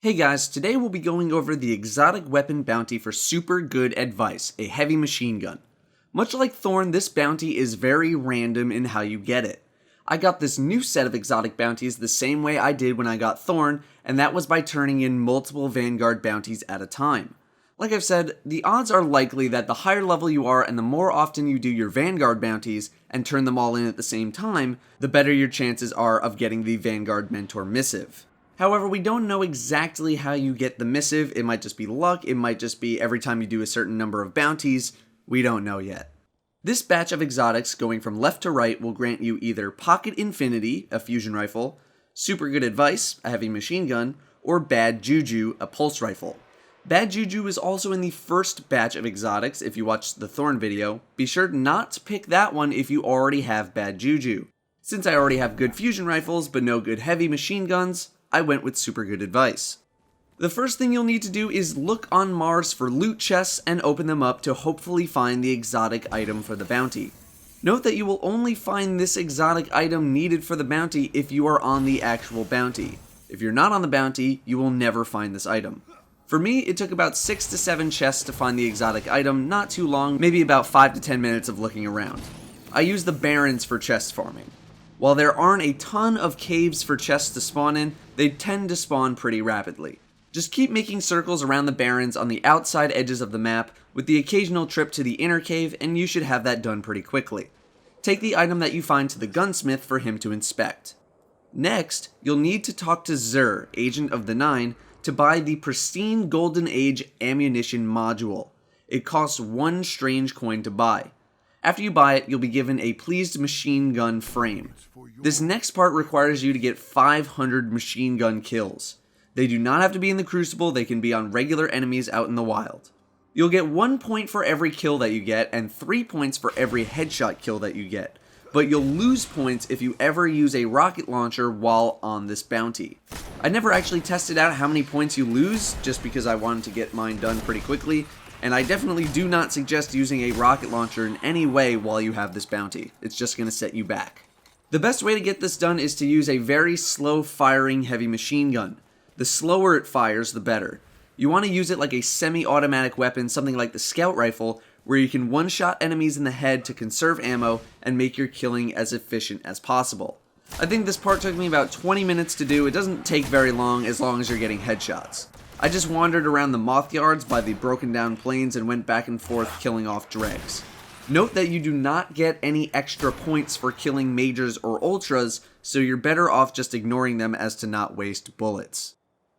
Hey guys, today we'll be going over the exotic weapon bounty for Super Good Advice, a heavy machine gun. Much like Thorn, this bounty is very random in how you get it. I got this new set of exotic bounties the same way I did when I got Thorn, and that was by turning in multiple Vanguard bounties at a time. Like I've said, the odds are likely that the higher level you are and the more often you do your Vanguard bounties and turn them all in at the same time, the better your chances are of getting the Vanguard Mentor Missive. However, we don't know exactly how you get the missive. It might just be luck, it might just be every time you do a certain number of bounties. We don't know yet. This batch of exotics going from left to right will grant you either Pocket Infinity, a fusion rifle, Super Good Advice, a heavy machine gun, or Bad Juju, a pulse rifle. Bad Juju is also in the first batch of exotics if you watched the Thorn video. Be sure not to pick that one if you already have Bad Juju. Since I already have good fusion rifles but no good heavy machine guns, I went with Super Good Advice. The first thing you'll need to do is look on Mars for loot chests and open them up to hopefully find the exotic item for the bounty. Note that you will only find this exotic item needed for the bounty if you are on the actual bounty. If you're not on the bounty, you will never find this item. For me, it took about 6 to 7 chests to find the exotic item, not too long, maybe about 5 to 10 minutes of looking around. I used the Barrens for chest farming. While there aren't a ton of caves for chests to spawn in, they tend to spawn pretty rapidly. Just keep making circles around the Barrens on the outside edges of the map, with the occasional trip to the inner cave, and you should have that done pretty quickly. Take the item that you find to the gunsmith for him to inspect. Next, you'll need to talk to Xur, Agent of the Nine, to buy the pristine Golden Age ammunition module. It costs 1 strange coin to buy. After you buy it, you'll be given a pleased machine gun frame. This next part requires you to get 500 machine gun kills. They do not have to be in the Crucible, they can be on regular enemies out in the wild. You'll get 1 point for every kill that you get, and 3 points for every headshot kill that you get. But you'll lose points if you ever use a rocket launcher while on this bounty. I never actually tested out how many points you lose, just because I wanted to get mine done pretty quickly, and I definitely do not suggest using a rocket launcher in any way while you have this bounty. It's just going to set you back. The best way to get this done is to use a very slow firing heavy machine gun. The slower it fires, the better. You want to use it like a semi-automatic weapon, something like the scout rifle, where you can one-shot enemies in the head to conserve ammo and make your killing as efficient as possible. I think this part took me about 20 minutes to do. It doesn't take very long as you're getting headshots. I just wandered around the moth yards by the broken down plains and went back and forth killing off dregs. Note that you do not get any extra points for killing majors or ultras, so you're better off just ignoring them as to not waste bullets.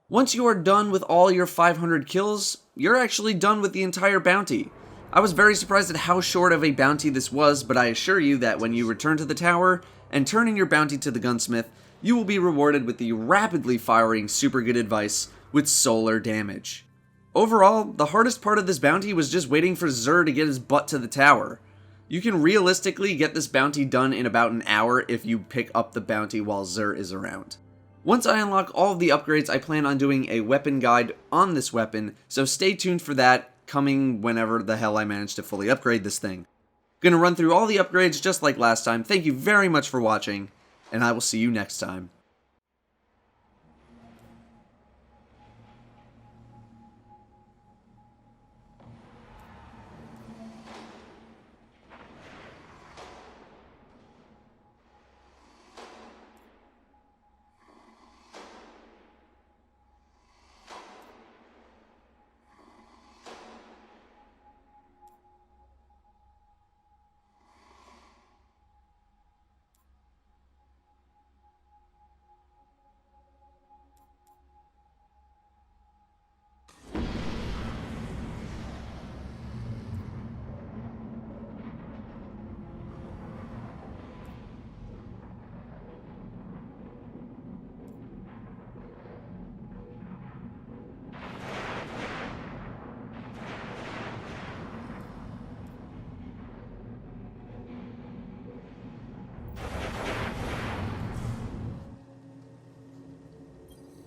Once you are done with all your 500 kills, you're actually done with the entire bounty. I was very surprised at how short of a bounty this was, but I assure you that when you return to the tower and turn in your bounty to the gunsmith, you will be rewarded with the rapidly firing Super Good Advice with solar damage. Overall, the hardest part of this bounty was just waiting for Xur to get his butt to the tower. You can realistically get this bounty done in about an hour if you pick up the bounty while Xur is around. Once I unlock all of the upgrades, I plan on doing a weapon guide on this weapon, so stay tuned for that, coming whenever the hell I manage to fully upgrade this thing. Gonna run through all the upgrades just like last time. Thank you very much for watching, and I will see you next time.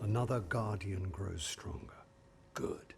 Another guardian grows stronger. Good.